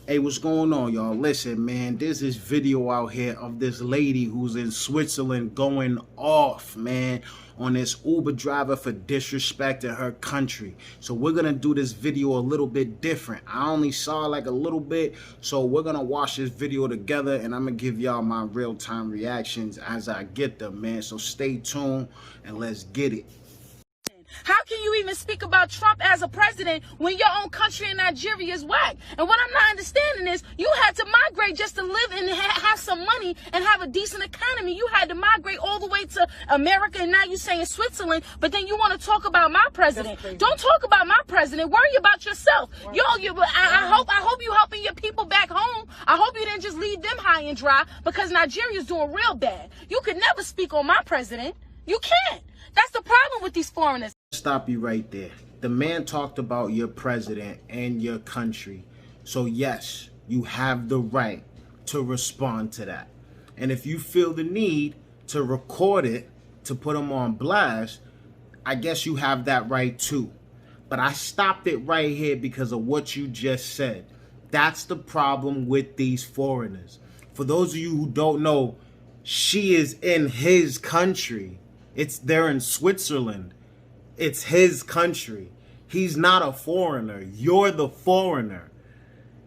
Hey, what's going on, y'all? Listen, man, there's this video out here of this lady who's in Switzerland going off, man, on this Uber driver for disrespecting her country. So we're gonna do this video a little bit different. I only saw like a little bit, so we're gonna watch this video together and I'm gonna give y'all my real-time reactions as I get them, man. So stay tuned and let's get it. How can you even speak about Trump as a president when your own country in Nigeria is whack? And what I'm not understanding is you had to migrate just to live and have some money and have a decent economy. You had to migrate all the way to America, and now you're saying Switzerland, but then you want to talk about my president. Don't talk about my president. Worry about yourself. I hope you helping your people back home. I hope you didn't just leave them high and dry because Nigeria's doing real bad. You could never speak on my president. You can't. That's the problem with these foreigners. Stop you right there. The man talked about your president and your country. So yes, you have the right to respond to that. And if you feel the need to record it, to put him on blast, I guess you have that right too. But I stopped it right here because of what you just said. That's the problem with these foreigners. For those of you who don't know, she is in his country. They're in Switzerland. It's his country. He's not a foreigner. You're the foreigner.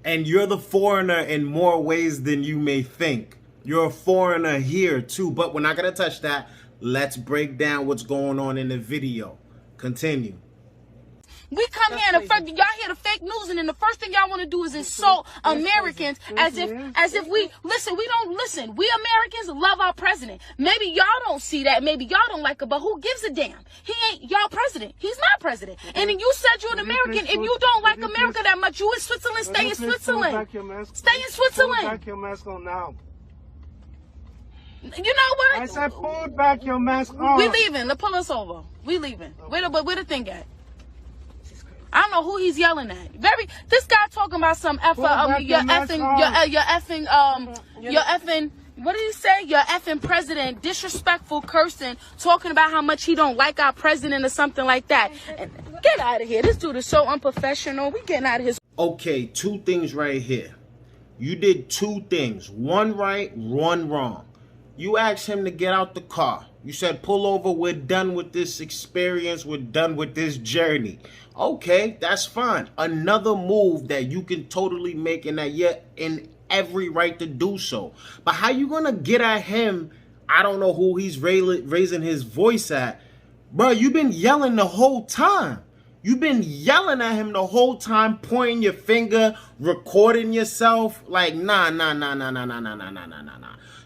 And you're the foreigner in more ways than you may think. You're a foreigner here too. But we're not going to touch that. Let's break down what's going on in the video. Continue. We come here and y'all hear the fake news, and then the first thing y'all want to do is insult Americans as if we listen. We don't listen. We Americans love our president. Maybe y'all don't see that. Maybe y'all don't like it, but who gives a damn? He ain't y'all president. He's not president. And then you said you're an American. If you don't like America that much, you in Switzerland. Stay in Switzerland. Stay in Switzerland. Put back your mask on now. You know what? I said put back your mask on. We leaving. Let's pull us over. We leaving. Where the thing at? I don't know who he's yelling at. This guy talking about some what did he say? Your effing president, disrespectful cursing, talking about how much he don't like our president or something like that. And get out of here. This dude is so unprofessional. We getting out of here. Okay, two things right here. You did two things. One right, one wrong. You asked him to get out the car. You said, pull over, we're done with this experience, we're done with this journey. Okay, that's fine. Another move that you can totally make and that you're in every right to do so. But how you gonna get at him? I don't know who he's raising his voice at. Bro, you've been yelling the whole time. You've been yelling at him the whole time, pointing your finger, recording yourself. Like, nah.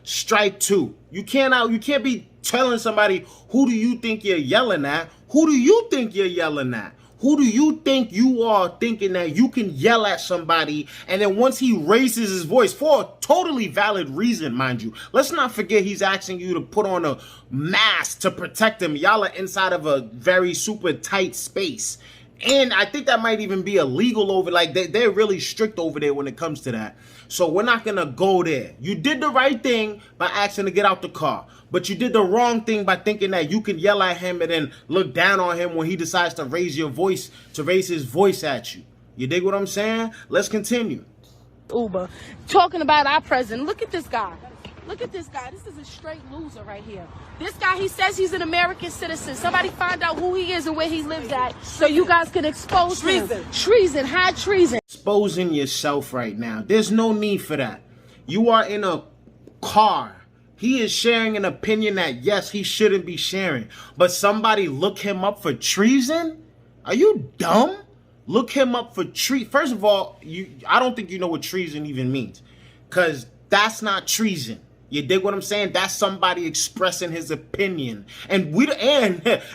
Strike two. You can't be telling somebody, who do you think you're yelling at? Who do you think you're yelling at? Who do you think you are thinking that you can yell at somebody, and then once he raises his voice, for a totally valid reason, mind you. Let's not forget he's asking you to put on a mask to protect him. Y'all are inside of a very super tight space. And I think that might even be illegal over, like they're really strict over there when it comes to that. So we're not going to go there. You did the right thing by asking to get out the car. But you did the wrong thing by thinking that you can yell at him and then look down on him when he decides to raise his voice at you. You dig what I'm saying? Let's continue. Uber, talking about our president. Look at this guy. Look at this guy. This is a straight loser right here. This guy, he says he's an American citizen. Somebody find out who he is and where he lives at so you guys can expose him. Treason, high treason. Exposing yourself right now. There's no need for that. You are in a car. He is sharing an opinion that, yes, he shouldn't be sharing. But somebody look him up for treason? Are you dumb? Look him up for treason. First of all, I don't think you know what treason even means. Because that's not treason. You dig what I'm saying? That's somebody expressing his opinion. And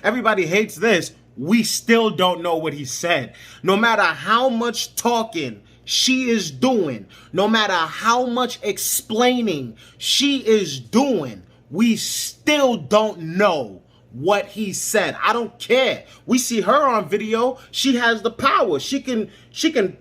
everybody hates this. We still don't know what he said. No matter how much talking she is doing, no matter how much explaining she is doing, we still don't know what he said. I don't care. We see her on video. She has the power. She can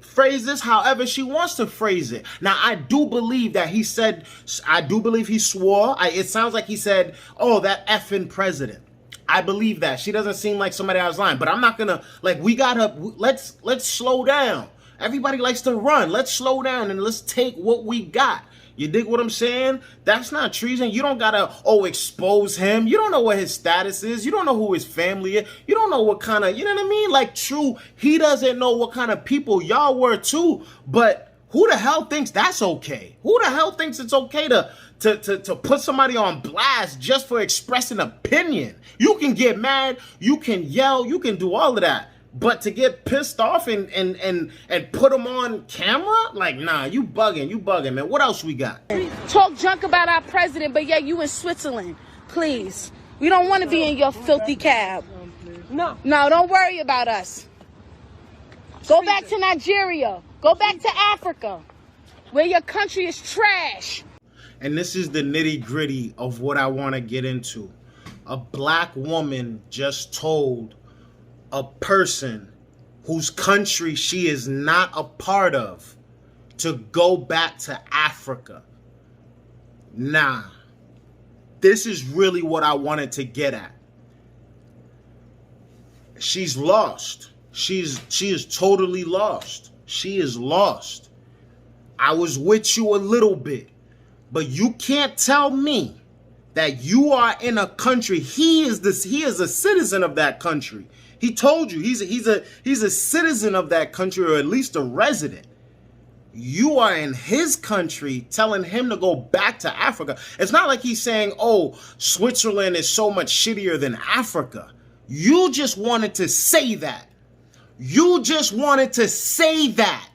phrase this however she wants to phrase it. Now, I do believe that he said, I do believe he swore. It sounds like he said, oh, that effing president. I believe that. She doesn't seem like somebody I was lying, but I'm not gonna, like, we gotta, let's slow down. Everybody likes to run. Let's slow down and let's take what we got. You dig what I'm saying? That's not treason. You don't gotta, expose him. You don't know what his status is. You don't know who his family is. You don't know what kind of, you know what I mean? Like, true, he doesn't know what kind of people y'all were too, but who the hell thinks that's okay? Who the hell thinks it's okay to put somebody on blast just for expressing opinion? You can get mad, you can yell, you can do all of that. But to get pissed off and put them on camera? Like, nah, you bugging, man. What else we got? Talk junk about our president, but yet you in Switzerland. Please. We don't want to be in your filthy cab. No, don't worry about us. Go back to Nigeria. Go back to Africa, where your country is trash. And this is the nitty-gritty of what I want to get into. A black woman just told a person whose country she is not a part of to go back to Africa. Nah, this is really what I wanted to get at. She's lost. She is totally lost. She is lost. I was with you a little bit, but you can't tell me that you are in a country. He is a citizen of that country. He told you he's a citizen of that country, or at least a resident. You are in his country telling him to go back to Africa. It's not like he's saying, oh, Switzerland is so much shittier than Africa. You just wanted to say that. You just wanted to say that.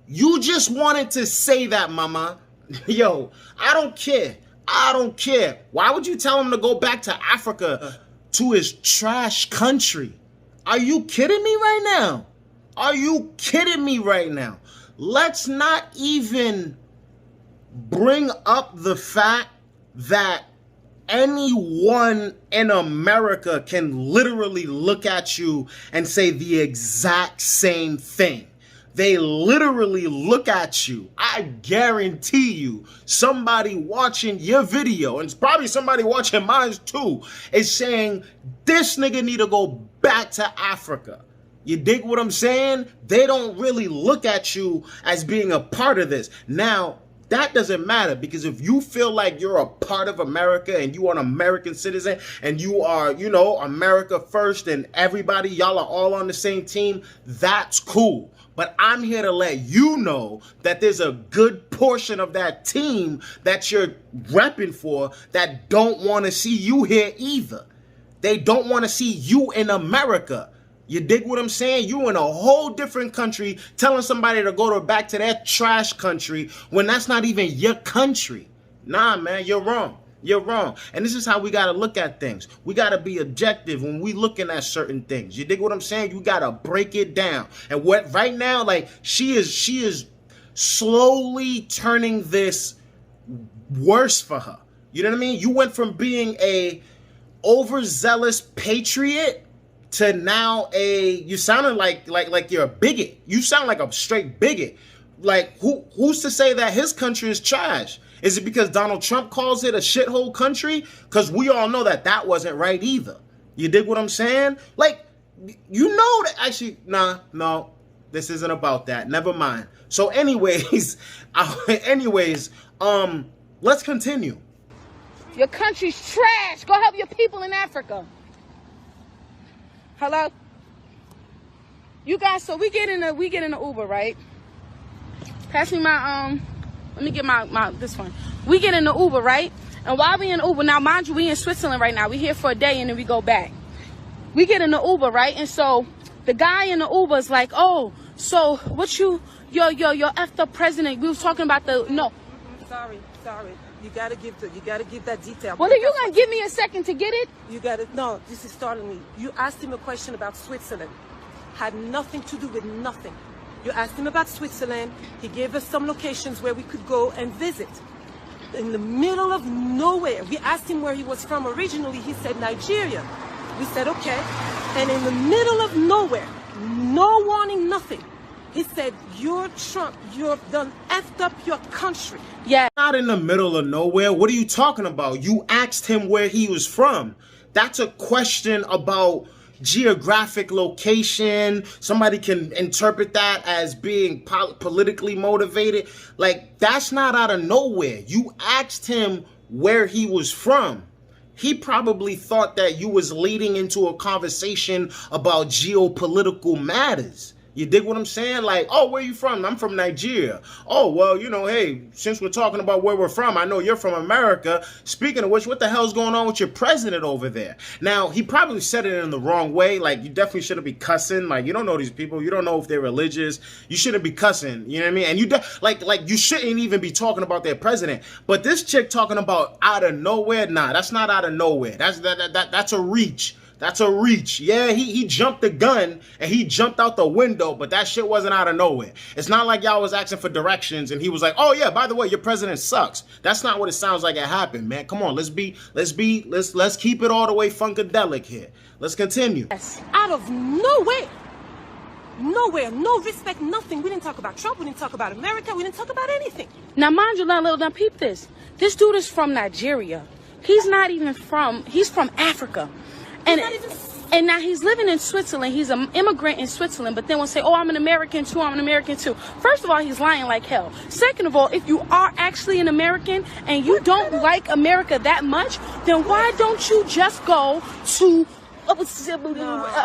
You just wanted to say that, mama. Yo, I don't care. I don't care. Why would you tell him to go back to Africa, to his trash country? Are you kidding me right now? Are you kidding me right now? Let's not even bring up the fact that anyone in America can literally look at you and say the exact same thing. They literally look at you. I guarantee you, somebody watching your video, and it's probably somebody watching mine too, is saying, this nigga need to go back to Africa. You dig what I'm saying? They don't really look at you as being a part of this. Now, that doesn't matter, because if you feel like you're a part of America and you are an American citizen and you are, America first and everybody, y'all are all on the same team, that's cool. But I'm here to let you know that there's a good portion of that team that you're repping for that don't want to see you here either. They don't want to see you in America. You dig what I'm saying? You in a whole different country telling somebody to go back to their trash country when that's not even your country. Nah, man, you're wrong. You're wrong. And this is how we got to look at things. We got to be objective when we looking at certain things. You dig what I'm saying? You got to break it down. And what right now, like, she is slowly turning this worse for her. You know what I mean? You went from being a overzealous patriot to now you sounded like you're a bigot. You sound like a straight bigot. Like, who's to say that his country is trash? Is it because Donald Trump calls it a shithole country? Because we all know that wasn't right either. You dig what I'm saying? Like, you know that actually, no, this isn't about that. Never mind. So anyways, let's continue. Your country's trash. Go help your people in Africa. Hello? You guys, so we get in the Uber, right? Pass me my let me get my this one. We get in the Uber, right? And while we in Uber, now mind you, we in Switzerland right now. We here for a day and then we go back. We get in the Uber, right? And so the guy in the Uber is like, oh, so what your effed up president. We was talking about no. Sorry. You gotta give that detail. Well, are you gonna give me a second to get it? No, this is startling me. You asked him a question about Switzerland. Had nothing to do with nothing. You asked him about Switzerland. He gave us some locations where we could go and visit. In the middle of nowhere. We asked him where he was from originally. He said Nigeria. We said, okay. And in the middle of nowhere, no warning, nothing. He said, you're Trump. You've done effed up your country. Yeah. Not in the middle of nowhere. What are you talking about? You asked him where he was from. That's a question about geographic location. Somebody can interpret that as being politically motivated. Like, that's not out of nowhere. You asked him where he was from. He probably thought that you was leading into a conversation about geopolitical matters. You dig what I'm saying? Like, oh, where you from? I'm from Nigeria. Oh, well, you know, hey, since we're talking about where we're from, I know you're from America. Speaking of which, what the hell's going on with your president over there? Now, he probably said it in the wrong way. Like, you definitely shouldn't be cussing. Like, you don't know these people. You don't know if they're religious. You shouldn't be cussing. You know what I mean? And you like you shouldn't even be talking about their president. But this chick talking about out of nowhere, nah, that's not out of nowhere. That's a reach. That's a reach. Yeah, he jumped the gun and he jumped out the window, but that shit wasn't out of nowhere. It's not like y'all was asking for directions and he was like, oh yeah, by the way, your president sucks. That's not what it sounds like it happened, man. Come on, let's keep it all the way funkadelic here. Let's continue. Yes. Out of nowhere, no respect, nothing. We didn't talk about Trump. We didn't talk about America. We didn't talk about anything. Now, mind you, now peep this. This dude is from Nigeria. He's from Africa. And now he's living in Switzerland. He's an immigrant in Switzerland, but then will say, oh, I'm an American too. I'm an American too. First of all, he's lying like hell. Second of all, if you are actually an American and you don't like America that much, then why don't you just go to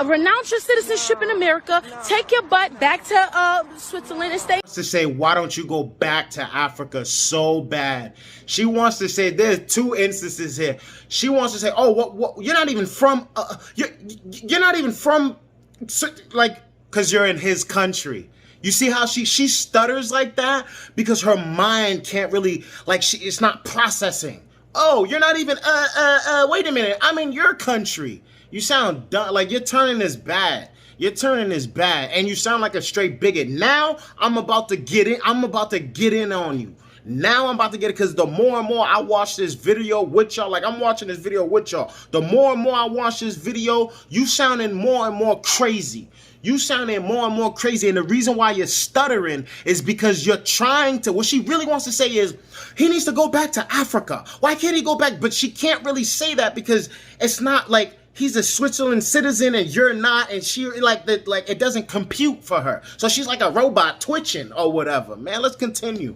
renounce your citizenship in America, take your butt back to Switzerland and stay. To say, why don't you go back to Africa so bad? She wants to say, there's two instances here. She wants to say, oh, what you're not even from, you're not even from, like, because you're in his country. You see how she stutters like that? Because her mind can't really, like, it's not processing. Oh, you're not even, wait a minute, I'm in your country. You sound dumb, like you're turning this bad. You're turning this bad, and you sound like a straight bigot. Now I'm about to get in. I'm about to get in on you. Now I'm about to get it, because the more and more I watch this video with y'all, like I'm watching this video with y'all, the more and more I watch this video, you sounding more and more crazy. You sounding more and more crazy, and the reason why you're stuttering is because you're trying to, what she really wants to say is, he needs to go back to Africa. Why can't he go back? But she can't really say that because it's not like, he's a Switzerland citizen and you're not, and she like it doesn't compute for her. So she's like a robot twitching or whatever. Man, let's continue.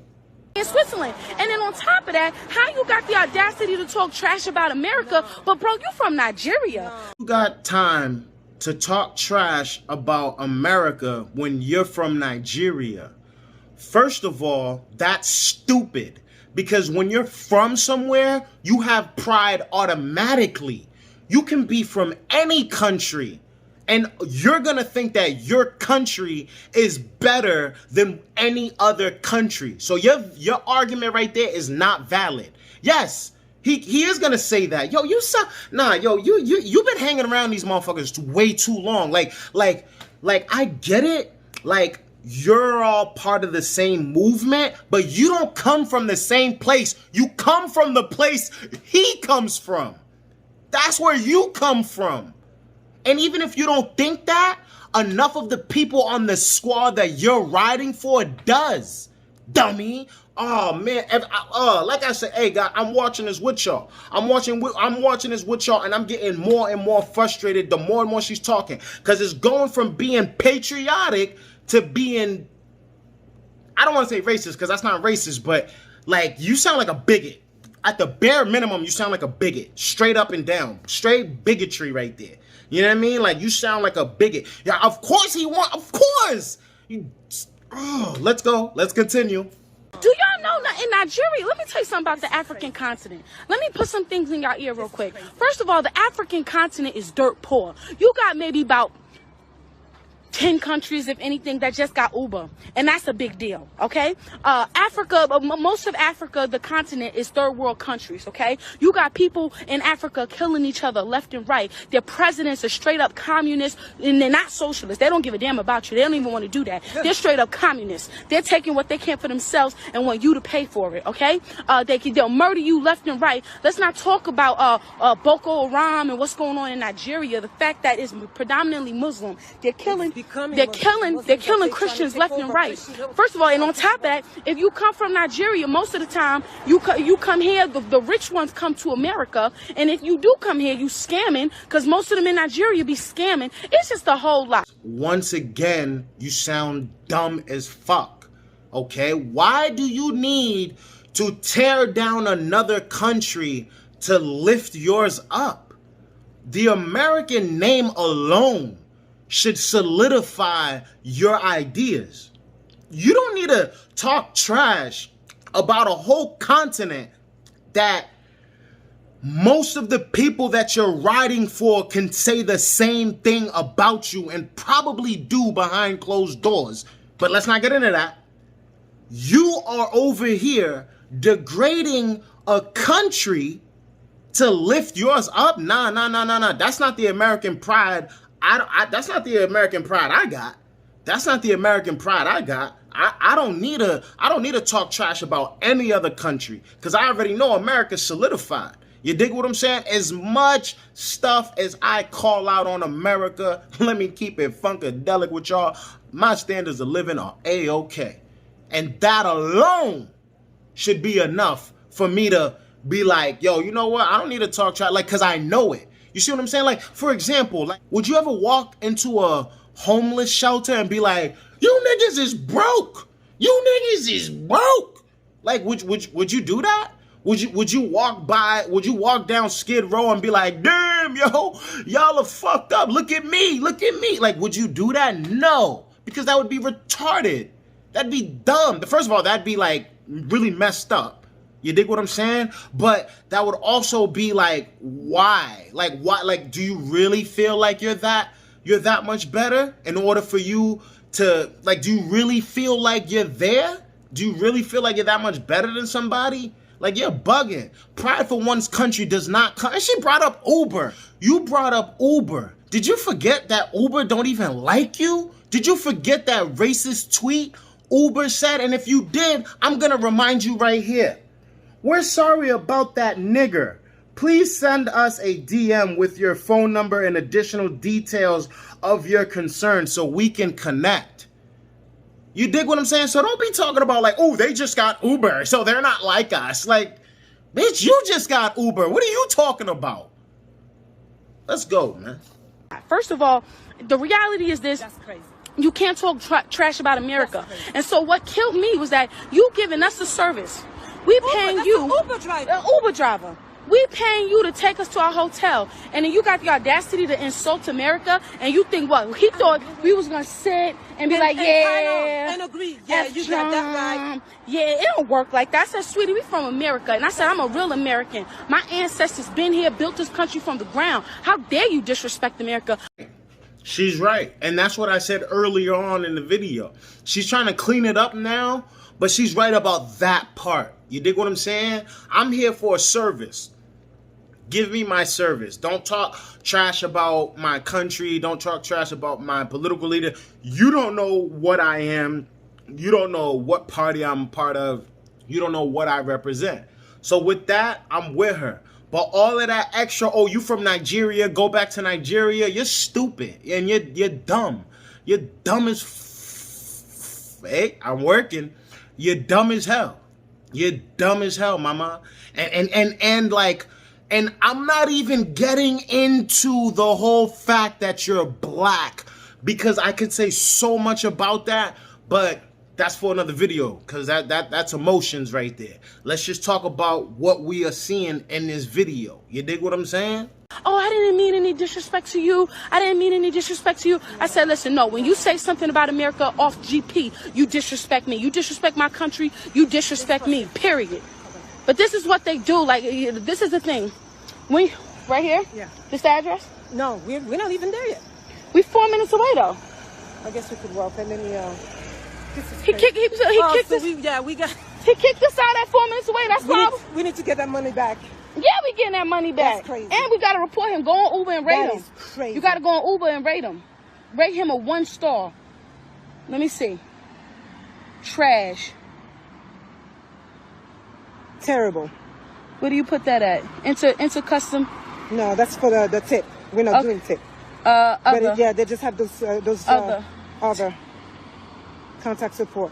In Switzerland. And then on top of that, how you got the audacity to talk trash about America, but bro, you from Nigeria. You got time to talk trash about America when you're from Nigeria. First of all, that's stupid, because when you're from somewhere, you have pride automatically. You can be from any country, and you're going to think that your country is better than any other country. So your argument right there is not valid. Yes, he is going to say that. Yo, you've been hanging around these motherfuckers way too long. Like I get it. Like, you're all part of the same movement, but you don't come from the same place. You come from the place he comes from. That's where you come from. And even if you don't think that, enough of the people on the squad that you're riding for does. Dummy. Oh man. Like I said, hey guys, I'm watching this with y'all. I'm watching this with y'all, and I'm getting more and more frustrated the more and more she's talking. Because it's going from being patriotic to being, I don't want to say racist, because that's not racist, but like, you sound like a bigot. At the bare minimum, you sound like a bigot. Straight up and down. Straight bigotry right there. You know what I mean? Like, you sound like a bigot. Yeah, of course he wants. Of course. Let's go. Let's continue. Do y'all know that in Nigeria, let me tell you something about the African continent. Let me put some things in your ear real quick. First of all, the African continent is dirt poor. You got maybe about 10 countries, if anything, that just got Uber. And that's a big deal, okay? Africa, most of Africa, the continent, is third world countries, okay? You got people in Africa killing each other left and right. Their presidents are straight up communists, and they're not socialists. They don't give a damn about you. They don't even want to do that. They're straight up communists. They're taking what they can for themselves and want you to pay for it, okay? They'll murder you left and right. Let's not talk about Boko Haram and what's going on in Nigeria. The fact that it's predominantly Muslim. They're killing becoming They're Muslims, killing but they're trying Christians to take left and over right. Christian- First of all, and on top of that, if you come from Nigeria, most of the time you come here, the rich ones come to America, and if you do come here, you scamming, because most of them in Nigeria be scamming. It's just a whole lot. Once again, you sound dumb as fuck. Okay? Why do you need to tear down another country to lift yours up? The American name alone should solidify your ideas. You don't need to talk trash about a whole continent that most of the people that you're riding for can say the same thing about you and probably do behind closed doors. But let's not get into that. You are over here degrading a country to lift yours up. Nah. That's not the American pride. That's not the American pride I got. That's not the American pride I got. I don't need to talk trash about any other country, because I already know America's solidified. You dig what I'm saying? As much stuff as I call out on America, let me keep it funkadelic with y'all. My standards of living are A-okay. And that alone should be enough for me to be like, yo, you know what? I don't need to talk trash, like, because I know it. You see what I'm saying? Like, for example, like, would you ever walk into a homeless shelter and be like, you niggas is broke? You niggas is broke? Like, would you do that? Would you walk down Skid Row and be like, damn, yo, y'all are fucked up. Look at me. Like, would you do that? No, because that would be retarded. That'd be dumb. First of all, that'd be like really messed up. You dig what I'm saying? But that would also be like, why? Like, why? Like, do you really feel like you're that much better in order for you to, like, do you really feel like you're there? Do you really feel like you're that much better than somebody? Like, you're bugging. Pride for one's country does not come. And she brought up Uber. You brought up Uber. Did you forget that Uber don't even like you? Did you forget that racist tweet Uber said? And if you did, I'm going to remind you right here. We're sorry about that nigger. Please send us a DM with your phone number and additional details of your concern so we can connect. You dig what I'm saying? So don't be talking about like, oh, they just got Uber, so they're not like us. Like, bitch, you just got Uber. What are you talking about? Let's go, man. First of all, the reality is this. That's crazy. You can't talk trash about America. And so what killed me was that you giving us a service. We paying you. An Uber driver. An Uber driver. We paying you to take us to our hotel, and then you got the audacity to insult America, and you think what? He thought we was gonna sit and be like, yeah, and agree. Yeah, you got that right. Yeah, it don't work like that. I said, sweetie, we from America, and I said, I'm a real American. My ancestors been here, built this country from the ground. How dare you disrespect America? She's right, and that's what I said earlier on in the video. She's trying to clean it up now, but she's right about that part. You dig what I'm saying? I'm here for a service. Give me my service. Don't talk trash about my country. Don't talk trash about my political leader. You don't know what I am. You don't know what party I'm a part of. You don't know what I represent. So with that, I'm with her. But all of that extra, oh, you from Nigeria, go back to Nigeria, you're stupid. And you're dumb. You're dumb as hey, I'm working. You're dumb as hell. You're dumb as hell, mama. And I'm not even getting into the whole fact that you're black, because I could say so much about that, but that's for another video, because that's emotions right there. Let's just talk about what we are seeing in this video. You dig what I'm saying? Oh, I didn't mean any disrespect to you. I didn't mean any disrespect to you. I said, listen, no, when you say something about America off GP, you disrespect me. You disrespect my country, you disrespect me, period. But this is what they do. Like, this is the thing. Right here? Yeah. This the address? No, we're not even there yet. We 4 minutes away, though. I guess we could walk, and then he kicked this. We got. He kicked us out at 4 minutes away. That's why we need to get that money back. Yeah, we getting that money back. That's crazy. And we got to report him. Go on Uber and rate him. That is crazy. You got to go on Uber and rate him. Rate him a 1 star. Let me see. Trash. Terrible. Where do you put that at? Into custom? No, that's for the tip. We're not doing tip. Other. Yeah, they just have those other contact support.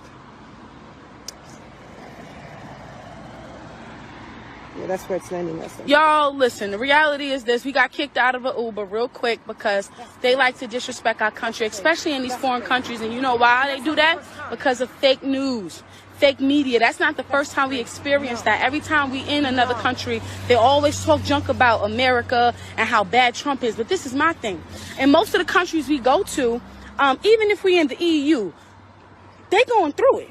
Yeah, that's where it's landing us. Y'all, listen, the reality is this. We got kicked out of an Uber real quick because they like to disrespect our country, especially in these foreign countries. And you know why they do that? Because of fake news, fake media. That's not the first time we experienced that. Every time we in another country, they always talk junk about America and how bad Trump is. But this is my thing. In most of the countries we go to, even if we're in the EU, they going through it.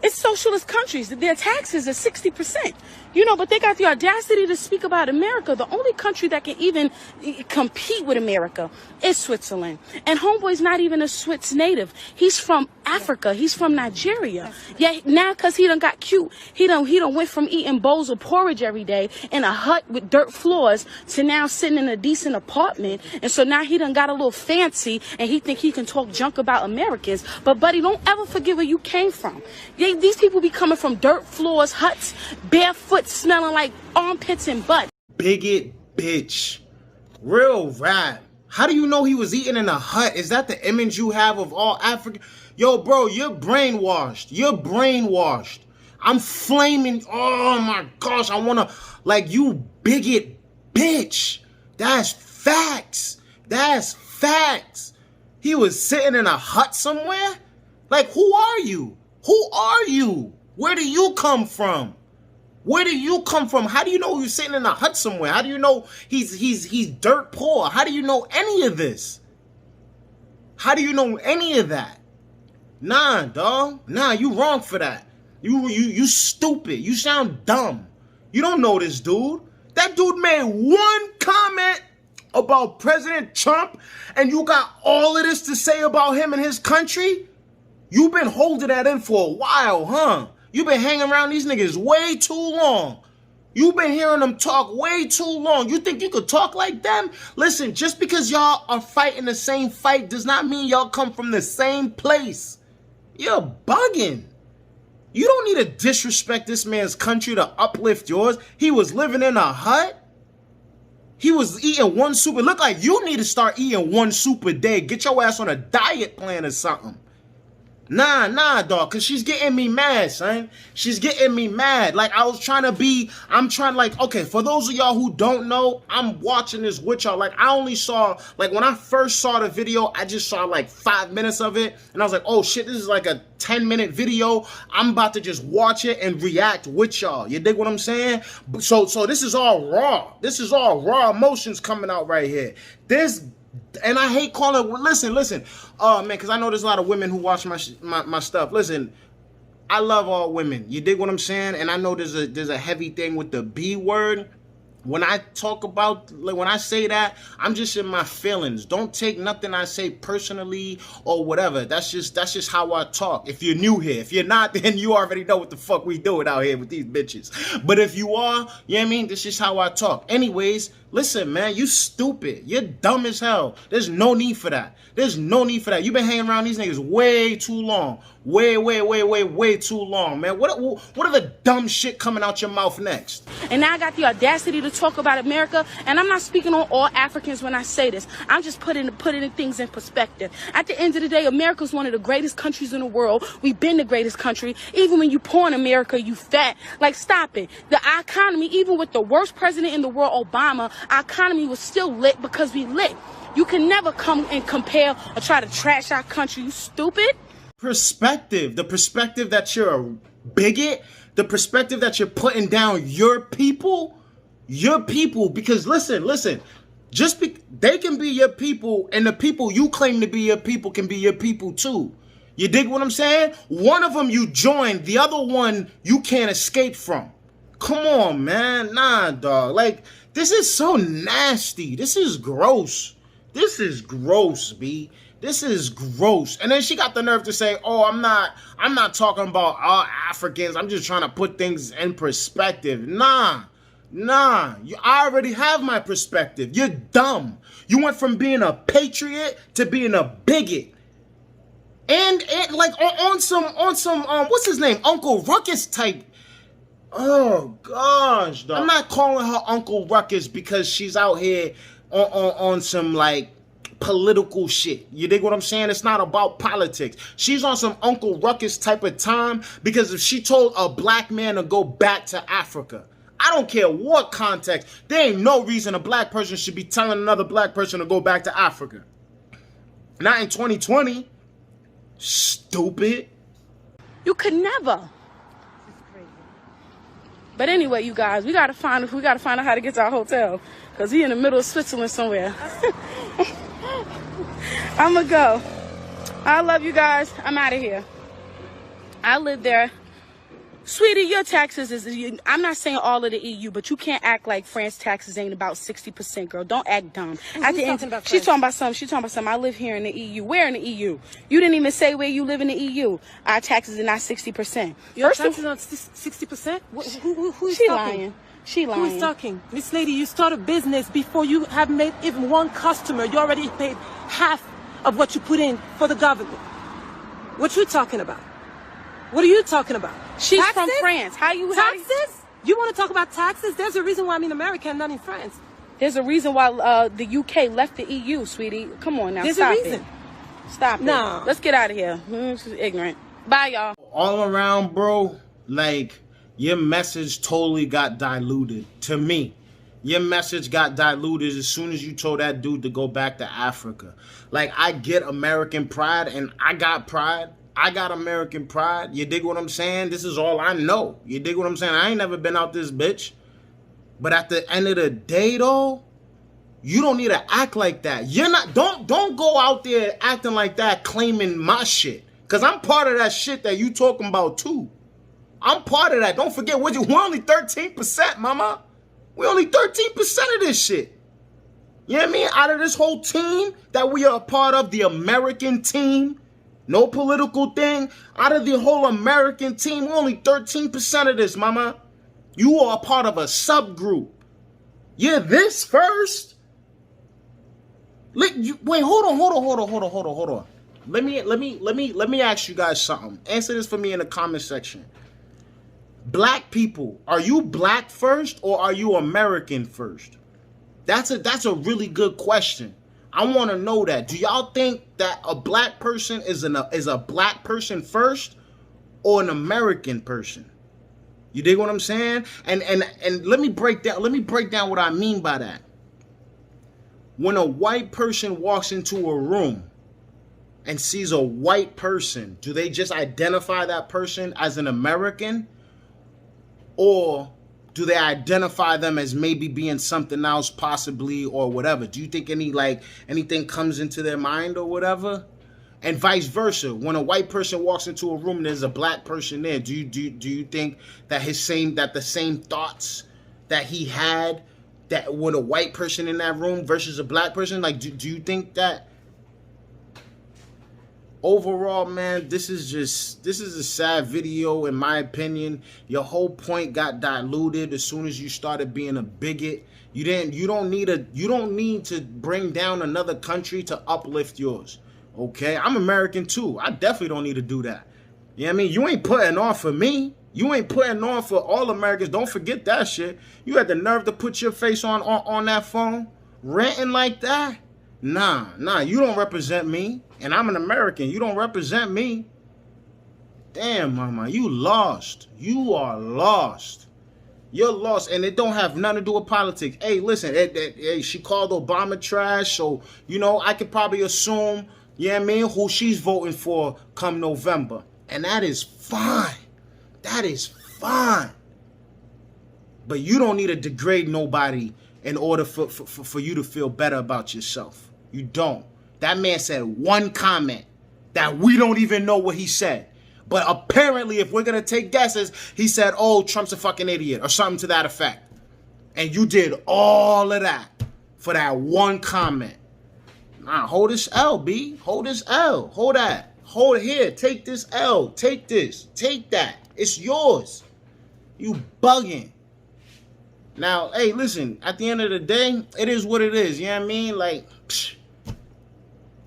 It's socialist countries. Their taxes are 60%. You know, but they got the audacity to speak about America. The only country that can even compete with America is Switzerland. And homeboy's not even a Swiss native. He's from Africa. He's from Nigeria. Yeah, now because he done got cute, he done went from eating bowls of porridge every day in a hut with dirt floors to now sitting in a decent apartment. And so now he done got a little fancy and he think he can talk junk about Americans. But buddy, don't ever forget where you came from. These people be coming from dirt floors, huts, barefoot, smelling like armpits and butt. Bigot bitch. Real rap. How do you know he was eating in a hut? Is that the image you have of all African? Yo, bro, you're brainwashed. You're brainwashed. I'm flaming. Oh my gosh. I want to, like, you bigot bitch. That's facts. That's facts. He was sitting in a hut somewhere? Like, who are you? Who are you? Where do you come from? Where do you come from? How do you know he was sitting in a hut somewhere? How do you know he's dirt poor? How do you know any of this? How do you know any of that? Nah, dog. Nah, you wrong for that. You stupid. You sound dumb. You don't know this dude. That dude made one comment about President Trump and you got all of this to say about him and his country? You've been holding that in for a while, huh? You've been hanging around these niggas way too long. You've been hearing them talk way too long. You think you could talk like them? Listen, just because y'all are fighting the same fight does not mean y'all come from the same place. You're bugging. You don't need to disrespect this man's country to uplift yours. He was living in a hut. He was eating one soup. It looked like you need to start eating one soup a day. Get your ass on a diet plan or something. Nah, dog, because she's getting me mad, son. She's getting me mad. Like, okay, for those of y'all who don't know, I'm watching this with y'all. Like, I only saw, like, when I first saw the video, I just saw, like, 5 minutes of it. And I was like, oh, shit, this is like a 10-minute video. I'm about to just watch it and react with y'all. You dig what I'm saying? So this is all raw. This is all raw emotions coming out right here. And I hate calling it, listen. Oh, man, because I know there's a lot of women who watch my stuff. Listen, I love all women. You dig what I'm saying? And I know there's a heavy thing with the B word. When I talk about, like, when I say that, I'm just in my feelings. Don't take nothing I say personally or whatever. That's just how I talk. If you're new here. If you're not, then you already know what the fuck we doing out here with these bitches. But if you are, you know what I mean? This is how I talk. Anyways, listen, man, you stupid. You're dumb as hell. There's no need for that. There's no need for that. You've been hanging around these niggas way too long. Way too long, man. What are the dumb shit coming out your mouth next? And now I got the audacity to talk about America, and I'm not speaking on all Africans when I say this. I'm just putting things in perspective. At the end of the day, America's one of the greatest countries in the world. We've been the greatest country. Even when you poor in America, you fat. Like, stop it. Our economy, even with the worst president in the world, Obama, our economy was still lit because we lit. You can never come and compare or try to trash our country. You stupid. Perspective. The perspective that you're a bigot. The perspective that you're putting down your people. Because listen. They can be your people, and the people you claim to be your people can be your people too. You dig what I'm saying? One of them you joined, the other one you can't escape from. Come on, man. Nah, dog. Like, this is so nasty. This is gross. This is gross, B. This is gross. And then she got the nerve to say, oh, I'm not talking about all Africans. I'm just trying to put things in perspective. Nah. I already have my perspective. You're dumb. You went from being a patriot to being a bigot. And like on some what's his name? Uncle Ruckus type. Oh gosh, dog. I'm not calling her Uncle Ruckus because she's out here on some, like, political shit. You dig what I'm saying? It's not about politics. She's on some Uncle Ruckus type of time because if she told a black man to go back to Africa, I don't care what context, there ain't no reason a black person should be telling another black person to go back to Africa. Not in 2020. Stupid. You could never. But anyway, you guys, we gotta find out how to get to our hotel, cause he in the middle of Switzerland somewhere. I'ma go. I love you guys. I'm out of here. I live there. Sweetie, your taxes is, I'm not saying all of the EU, but you can't act like France taxes ain't about 60%, girl. Don't act dumb. She's talking about something. I live here in the EU. Where in the EU? You didn't even say where you live in the EU. Our taxes are not 60%. Your taxes are not 60%? Who is she talking? lying. She lying. Who is talking? Miss Lady, you start a business before you have made even one customer. You already paid half of what you put in for the government. What you talking about? What are you talking about? She's taxes? from France. Taxes? You want to talk about taxes? There's a reason why I'm in America and not in France. There's a reason why the UK left the EU, sweetie. Come on now, There's stop a reason. it. Stop No. it. Let's get out of here. This is ignorant. Bye, y'all. All around, bro, like, your message totally got diluted. To me, your message got diluted as soon as you told that dude to go back to Africa. Like, I get American pride, and I got pride. I got American pride. You dig what I'm saying? This is all I know. You dig what I'm saying? I ain't never been out this bitch. But at the end of the day, though, you don't need to act like that. You're not, don't go out there acting like that, claiming my shit. Because I'm part of that shit that you talking about, too. I'm part of that. Don't forget, we're only 13%, mama. We're only 13% of this shit. You know what I mean? Out of this whole team that we are a part of, the American team, no political thing, out of the whole American team, we're only 13% of this, mama. You are a part of a subgroup. You're this first. Wait, hold on. Let me ask you guys something. Answer this for me in the comment section. Black people, are you black first or are you American first? That's a really good question. I want to know that. Do y'all think that a black person is a black person first or an American person? You dig what I'm saying? And let me break down what I mean by that. When a white person walks into a room and sees a white person, do they just identify that person as an American? Or do they identify them as maybe being something else, possibly, or whatever? Do you think anything comes into their mind or whatever? And vice versa. When a white person walks into a room and there's a black person there, do you think that the same thoughts that he had that with a white person in that room versus a black person? Like, do you think that? Overall, man, this is a sad video in my opinion. Your whole point got diluted as soon as you started being a bigot. You don't need to bring down another country to uplift yours. Okay? I'm American too. I definitely don't need to do that. You know what I mean? You ain't putting on for me. You ain't putting on for all Americans. Don't forget that shit. You had the nerve to put your face on that phone ranting like that? Nah, you don't represent me. And I'm an American. You don't represent me. Damn, mama, you lost. You are lost. You're lost. And it don't have nothing to do with politics. Hey, listen, she called Obama trash. So, I could probably assume, who she's voting for come November. And that is fine. That is fine. But you don't need to degrade nobody in order for you to feel better about yourself. You don't. That man said one comment that we don't even know what he said. But apparently, if we're going to take guesses, he said, oh, Trump's a fucking idiot or something to that effect. And you did all of that for that one comment. Nah, hold this L, B. Hold this L. Hold that. Hold it here. Take this L. Take this. Take that. It's yours. You bugging. Now, hey, listen. At the end of the day, it is what it is. You know what I mean? Like, psh.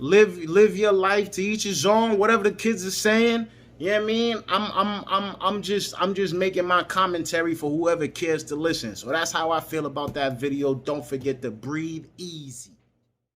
Live your life to each his own, whatever the kids are saying. You know what I mean? I'm just making my commentary for whoever cares to listen. So that's how I feel about that video. Don't forget to breathe easy.